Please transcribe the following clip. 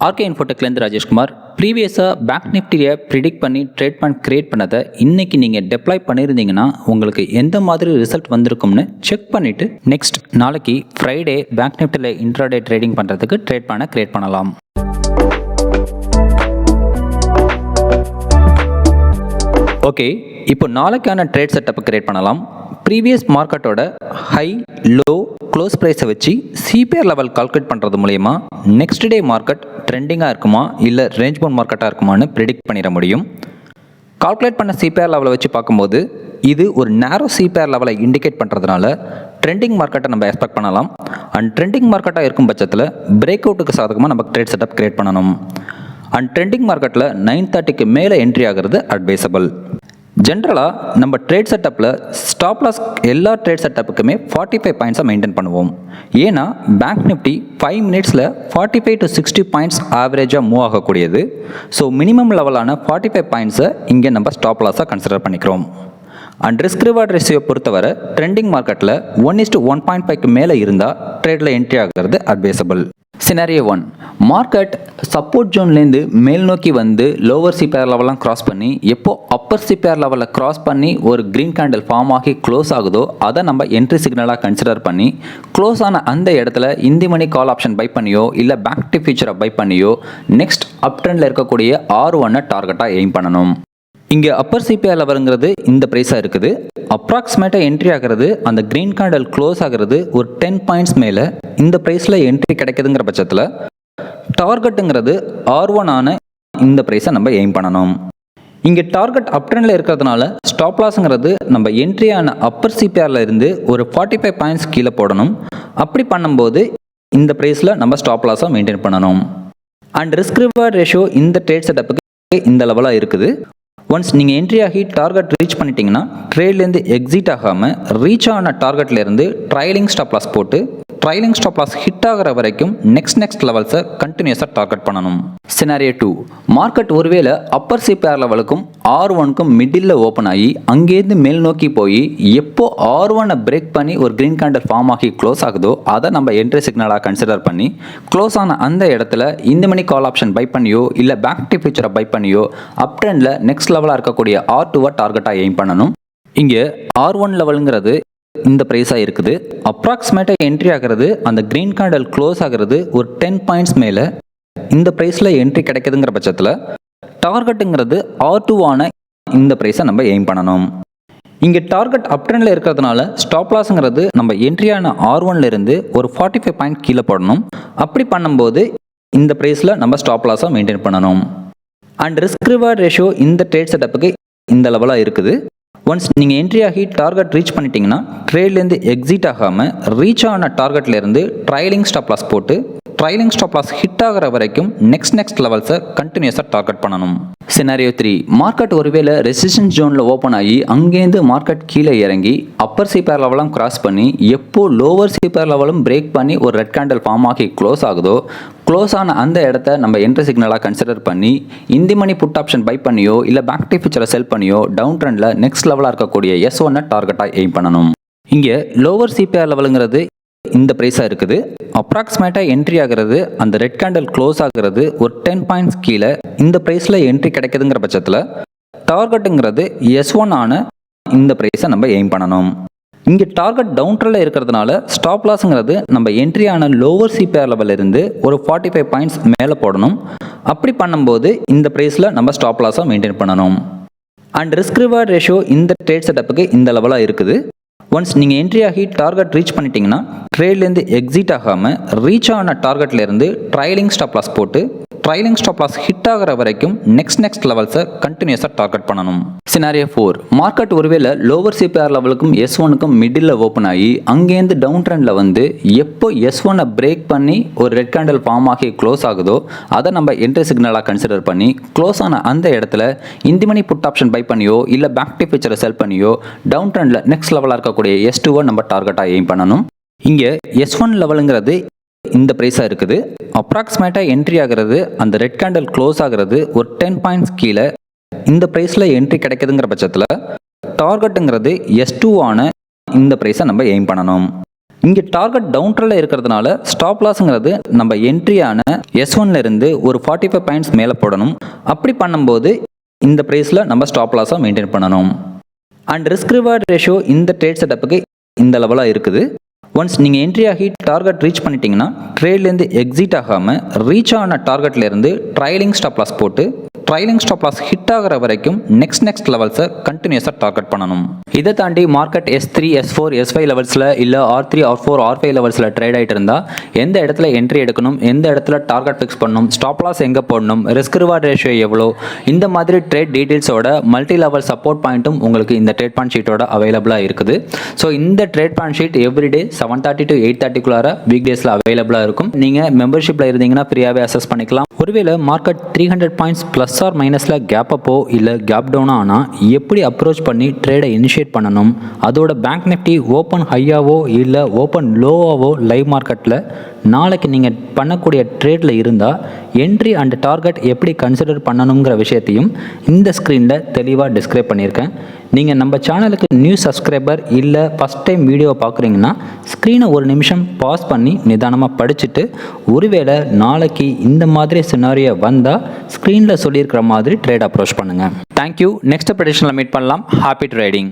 RK இன்ஃபோடெக்லேருந்து Rajeshkumar. ப்ரீவியஸாக bank நிஃப்டியை predict பண்ணி ட்ரேட் பண்ண கிரியேட் பண்ணதை இன்றைக்கி நீங்கள் டெப்ளாய் பண்ணியிருந்தீங்கன்னா உங்களுக்கு எந்த மாதிரி ரிசல்ட் வந்திருக்கும்னு செக் பண்ணிவிட்டு நெக்ஸ்ட் நாளைக்கு ஃப்ரைடே பேங்க் நிஃப்டியில் இன்ட்ராடே ட்ரேடிங் பண்ணுறதுக்கு ட்ரேட் பண்ண கிரியேட் பண்ணலாம். ஓகே, இப்போ நாளைக்கான ட்ரேட் செட்டப்பை கிரியேட் பண்ணலாம். ப்ரீவியஸ் மார்க்கெட்டோட ஹை லோ க்ளோஸ் ப்ரைஸை வச்சு சிபிஆர் லெவல் கால்குலேட் பண்ணுறது மூலயமா நெக்ஸ்ட் டே மார்க்கெட் ட்ரெண்டிங்காக இருக்குமா இல்லை ரேஞ்ச் பவுண்ட் மார்க்கெட்டாக இருக்குமான்னு ப்ரிடிக்ட் பண்ணிட முடியும். கால்குலேட் பண்ண சிபிஆர் லெவலை வச்சு பார்க்கும்போது இது ஒரு நேரோ சிபிஆர் லெவலை இண்டிகேட் பண்ணுறதுனால ட்ரெண்டிங் மார்க்கெட்டை நம்ம எக்ஸ்பெக்ட் பண்ணலாம். அண்ட் ட்ரெண்டிங் மார்க்கெட்டாக இருக்கும் பட்சத்தில் பிரேக் அவுட்டுக்கு சாதகமாக நம்ம ட்ரேட் செட்டப் கிரியேட் பண்ணணும். அண்ட் ட்ரெண்டிங் மார்க்கெட்டில் 9:30க்கு மேலே என்ட்ரி ஆகிறது அட்வைசபிள். ஜென்ரலாக நம்ம ட்ரேட் செட்டப்பில் ஸ்டாப் லாஸ் எல்லா ட்ரேட் செட்டப்புக்குமே 45 பாயிண்ட்ஸை மெயின்டைன் பண்ணுவோம். ஏன்னா பேங்க் நிஃப்டி 5 மினிட்ஸில் 45 to 60 பாயிண்ட்ஸ் ஆவரேஜாக மூவ் ஆகக்கூடியது. ஸோ மினிமம் லெவலான 45 பாயிண்ட்ஸை இங்கே நம்ம ஸ்டாப் லாஸாக கன்சிடர் பண்ணிக்கிறோம். அண்ட் ரிஸ்க் ரிவார்ட் ரேஷியோ பொறுத்தவரை ட்ரெண்டிங் மார்க்கெட்டில் 1:1.5க்கு மேலே இருந்தால் ட்ரேடில் என்ட்ரி ஆகிறது அட்வைசபிள். சினாரியோ 1, மார்க்கெட் சப்போர்ட் ஜோன்லேருந்து மேல் நோக்கி வந்து லோவர் சிபிஆர் லெவலாம் கிராஸ் பண்ணி எப்போ அப்பர் சிபிஆர் லெவலில் கிராஸ் பண்ணி ஒரு க்ரீன் கேண்டில் ஃபார்ம் ஆகி க்ளோஸ் ஆகுதோ அதை நம்ம என்ட்ரி சிக்னலாக கன்சிடர் பண்ணி க்ளோஸ் ஆன அந்த இடத்துல இந்தி மணி கால் ஆப்ஷன் பை பண்ணியோ இல்லை பேங்க் நிஃப்டி ஃபியூச்சரை பை பண்ணியோ நெக்ஸ்ட் அப் ட்ரெண்டில் இருக்கக்கூடிய R1 டார்கெட்டாக எய்ம் பண்ணணும். இங்கே அப்பர் சிபிஆர் லெவலுங்கிறது இந்த ப்ரைஸாக இருக்குது. அப்ராக்சிமேட்டாக என்ட்ரி ஆகிறது அந்த க்ரீன் கேண்டில் க்ளோஸ் ஆகிறது ஒரு 10 பாயிண்ட்ஸ் மேலே இந்த ப்ரைஸில் என்ட்ரி கிடைக்குதுங்கிற பட்சத்தில் டார்கெட்டுங்கிறது R1 ஆன இந்த ப்ரைஸை நம்ம எய்ம் பண்ணணும். இங்கே டார்கெட் அப் ட்ரெண்டில் இருக்கிறதுனால ஸ்டாப் லாஸுங்கிறது நம்ம என்ட்ரியான அப்பர் சிபிஆரில் இருந்து ஒரு 45 பாயிண்ட்ஸ் கீழே போடணும். அப்படி பண்ணும்போது இந்த ப்ரைஸில் நம்ம ஸ்டாப் லாஸாக மெயின்டைன் பண்ணணும். அண்ட் ரிஸ்க் ரிவார்ட் ரேஷியோ இந்த ட்ரேட் செட்டப்புக்கு இந்த லெவலாக இருக்குது. ஒன்ஸ் நீங்கள் என்ட்ரி ஆகி டார்கெட் ரீச் பண்ணிட்டீங்கன்னா ட்ரேட்லேருந்து எக்ஸிட் ஆகாமல் ரீச் ஆன டார்கெட்லேருந்து ட்ரைலிங் ஸ்டாப் லாஸ் போட்டு ட்ரைலிங் ஸ்டாப் லாஸ் ஹிட் ஆகிற வரைக்கும் நெக்ஸ்ட் லெவல்ஸை கண்டினியூஸாக டார்கெட் பண்ணணும். சினாரியோ 2, மார்க்கெட் ஒருவேளை அப்பர் சிபிஆர் லெவலுக்கும் R1க்கும் மிடில் ஓப்பன் ஆகி அங்கேருந்து மேல் நோக்கி போய் எப்போ R1 பிரேக் பண்ணி ஒரு க்ரீன் கேண்டில் ஃபார்ம் ஆகி க்ளோஸ் ஆகுதோ அதை நம்ம என்ட்ரி சிக்னலாக கன்சிடர் பண்ணி க்ளோஸ் ஆன அந்த இடத்துல இந்த மணி கால் ஆப்ஷன் பை பண்ணியோ இல்லை பேங்க் நிஃப்டி ஃபியூச்சரை பை பண்ணியோ அப் ட்ரெண்டில் நெக்ஸ்ட் லெவலாக இருக்கக்கூடிய R2 டார்கெட்டாக எய்ம் பண்ணணும். இங்கே R1 லெவலுங்கிறது இந்த ப்ரைஸாக இருக்குது. அப்ராக்சிமேட்டாக என்ட்ரி ஆகிறது அந்த க்ரீன் கேண்டில் க்ளோஸ் ஆகிறது ஒரு 10 பாயிண்ட்ஸ் மேலே இந்த ப்ரைஸில் என்ட்ரி கிடைக்குதுங்கிற பட்சத்தில் டார்கெட்டுங்கிறது R2 ஆன இந்த ப்ரைஸை நம்ம எய்ம் பண்ணணும். இங்கே டார்கெட் அப் ட்ரெண்டில் இருக்கிறதுனால ஸ்டாப் லாஸுங்கிறது நம்ம என்ட்ரியான R1லேருந்து ஒரு 45 பாயிண்ட் கீழே போடணும். அப்படி பண்ணும்போது இந்த ப்ரைஸில் நம்ம ஸ்டாப் லாஸாக மெயின்டைன் பண்ணணும். அண்ட் ரிஸ்க் ரிவார்ட் ரேஷியோ இந்த ட்ரேட் செட்டப்புக்கு இந்த லெவலாக இருக்குது. ஒன்ஸ் நீங்கள் என்ட்ரி ஆகி டார்கெட் ரீச் பண்ணிட்டீங்கன்னா ட்ரேட்லேருந்து எக்ஸிட் ஆகாமல் ரீச் ஆன டார்கெட்லேருந்து ட்ரைலிங் ஸ்டாப் லாஸ் போட்டு ட்ரைலிங் ஸ்டாப் லாஸ் ஹிட் ஆகிற வரைக்கும் நெக்ஸ்ட் லெவல்ஸை கண்டினியூஸாக டார்கெட் பண்ணணும். சினாரியோ 3, மார்க்கெட் ஒருவேளை ரெசிஸ்டன்ஸ் ஜோனில் ஓப்பன் ஆகி அங்கேருந்து மார்க்கெட் கீழே இறங்கி அப்பர் சிபிஆர் லெவலும் கிராஸ் பண்ணி எப்போ லோவர் சிபிஆர் லெவலும் பிரேக் பண்ணி ஒரு ரெட் கேண்டில் ஃபார்ம் ஆகி க்ளோஸ் ஆகுதோ க்ளோஸ் ஆன அந்த இடத்த நம்ம என்ட்ரி சிக்னலாக கன்சிடர் பண்ணி in the money put option buy பண்ணியோ இல்லை பேங்க் நிஃப்டி ஃபியூச்சரை செல் பண்ணியோ டவுன் ட்ரெண்டில் நெக்ஸ்ட் லெவலாக இருக்கக்கூடிய S1 டார்கெட்டாக எய்ம் பண்ணணும். இங்கே லோவர் சிபிஆர் லெவலுங்கிறது இந்த ப்ரைஸாக இருக்குது. அப்ராக்சிமேட்டாக என்ட்ரி ஆகிறது அந்த ரெட் கேண்டில் க்ளோஸ் ஆகிறது ஒரு 10 பாயிண்ட்ஸ் கீழே இந்த ப்ரைஸில் என்ட்ரி கிடைக்குதுங்கிற பட்சத்தில் டார்கெட்டுங்கிறது S1 ஆன இந்த ப்ரைஸை நம்ம எய்ம் பண்ணணும். இங்கே டார்கெட் டவுன் ட்ரெண்டில் இருக்கிறதுனால ஸ்டாப் லாஸுங்கிறது நம்ம என்ட்ரியான லோவர் சிபிஆர் லெவலில் இருந்து ஒரு 45 பாயிண்ட்ஸ் மேலே போடணும். அப்படி பண்ணும்போது இந்த ப்ரைஸில் நம்ம ஸ்டாப் லாஸாக மெயின்டைன் பண்ணணும். அண்ட் ரிஸ்க் ரிவார்ட் ரேஷியோ இந்த ட்ரேட் செட்டப்புக்கு இந்த லெவலாக இருக்குது. ஒன்ஸ் நீங்கள் என்ட்ரி ஆகி டார்கெட் ரீச் பண்ணிட்டீங்கன்னா ட்ரேட்லேருந்து எக்ஸிட் ஆகாமல் ரீச் ஆன டார்கெட்லேருந்து ட்ரைலிங் ஸ்டாப் லாஸ் போட்டு ட்ரைலிங் ஸ்டாப் லாஸ் ஹிட் ஆகிற வரைக்கும் நெக்ஸ்ட் லெவல்ஸை கண்டினியூஸாக டார்கெட் பண்ணணும். சினாரியோ 4, மார்க்கெட் ஒருவேளை லோவர் சிபிஆர் லெவலுக்கும் S1க்கும் மிடில் ஓப்பன் ஆகி அங்கேருந்து டவுன் ட்ரெண்டில் வந்து எப்போ S1 பிரேக் பண்ணி ஒரு ரெட் கேண்டில் ஃபார்ம் ஆகி க்ளோஸ் ஆகுதோ அதை நம்ம என்ட்ரி சிக்னலாக கன்சிடர் பண்ணி க்ளோஸ் ஆன அந்த இடத்துல in the money put option buy பண்ணியோ இல்லை பேங்க் நிஃப்டி ஃபியூச்சரை செல் பண்ணியோ டவுன் ட்ரெண்டில் நெக்ஸ்ட் லெவலாக இருக்கக்கூடிய S2 நம்ம டார்கெட்டாக எய்ம் பண்ணணும். இங்கே S1 லெவலுங்கிறது இந்த ப்ரைஸாக இருக்குது. அப்ராக்சிமேட்டாக என்ட்ரி ஆகிறது அந்த ரெட் கேண்டில் க்ளோஸ் ஆகிறது ஒரு 10 பாயிண்ட்ஸ் கீழே இந்த ப்ரைஸில் என்ட்ரி கிடைக்குதுங்கிற பட்சத்தில் டார்கெட்டுங்கிறது S2 ஆன இந்த ப்ரைஸை நம்ம எய்ம் பண்ணணும். இங்கே டார்கெட் டவுன் ட்ரெண்டில் இருக்கிறதுனால ஸ்டாப் லாஸுங்கிறது நம்ம என்ட்ரியான S1 இருந்து ஒரு 45 பாயிண்ட்ஸ் மேலே போடணும். அப்படி பண்ணும்போது இந்த ப்ரைஸில் நம்ம ஸ்டாப் லாஸாக மெயின்டைன் பண்ணணும். அண்ட் ரிஸ்க் ரிவார்ட் ரேஷியோ இந்த ட்ரேட் செட்டப்புக்கு இந்த லெவலாக இருக்குது. ஒன்ஸ் நீங்கள் என்ட்ரி ஆகி டார்கெட் ரீச் பண்ணிட்டீங்கன்னா ட்ரேட்லேருந்து எக்ஸிட் ஆகாமல் ரீச் ஆன டார்கெட்லேருந்து ட்ரைலிங் ஸ்டாப் லாஸ் போட்டு ட்ரைலிங் ஸ்டாப் லாஸ் ஹிட் ஆகிற வரைக்கும் நெக்ஸ்ட் லெவல்ஸை கண்டினியூஸாக டார்கெட் பண்ணணும். இதை தாண்டி மார்க்கெட் S3, S4, S5 லெவல்ஸில் இல்லை R3, R4, R5 லெவல்ஸில் ட்ரேட் ஆகிட்டு இருந்தால் எந்த இடத்துல என்ட்ரி எடுக்கணும், எந்த இடத்துல டார்கெட் ஃபிக்ஸ் பண்ணணும், ஸ்டாப் லாஸ் எங்கே போடணும், ரிஸ்க் ரிவார்ட் ரேஷியோ எவ்வளோ, இந்த மாதிரி ட்ரேட் டீட்டெயில்ஸோட மல்டி லெவல் சப்போர்ட் பாயிண்ட்டும் உங்களுக்கு இந்த ட்ரேட் பாயிண்ட் ஷீட்டோட அவைலபிளாக இருக்குது. ஸோ இந்த trade point sheet everyday 7:30 to 8:30 week டேஸில் அவைலபிளாக இருக்கும். நீங்கள் மெம்பர்ஷிப்பில் இருந்தீங்கன்னா ஃப்ரீயாகவே அசஸ் பண்ணிக்கலாம். ஒருவேளை மார்க்கெட் 300 பாயிண்ட்ஸ் ப்ளஸ் ஆர் மைனஸில் கேப் அப்போ இல்லை கேப் டவுனாக ஆனால் எப்படி அப்ரோச் பண்ணி ட்ரேடை இனிஷியேட் பண்ணணும், அதோட பேங்க் நிஃப்டி ஓப்பன் ஹையாவோ இல்லை ஓப்பன் லோவாவோ லைவ் மார்க்கெட்டில் நாளைக்கு நீங்கள் பண்ணக்கூடிய ட்ரேடில் இருந்தால் என்ட்ரி அண்ட் டார்கெட் எப்படி கன்சிடர் பண்ணணுங்கிற விஷயத்தையும் இந்த ஸ்க்ரீனில் தெளிவாக டிஸ்கிரைப் பண்ணியிருக்கேன். நீங்கள் நம்ம சேனலுக்கு நியூ சப்ஸ்கிரைபர் இல்லை ஃபஸ்ட் டைம் வீடியோ பார்க்குறீங்கன்னா ஸ்க்ரீனை ஒரு நிமிஷம் பாஸ் பண்ணி நிதானமாக படிச்சுட்டு ஒருவேளை நாளைக்கு இந்த மாதிரி சினாரியோ வந்தால் ஸ்க்ரீனில் சொல்லியிருக்கிற மாதிரி ட்ரேட் அப்ரோச் பண்ணுங்கள். தேங்க்யூ. நெக்ஸ்ட் ப்ரெடிஷனில் மீட் பண்ணலாம். Happy trading.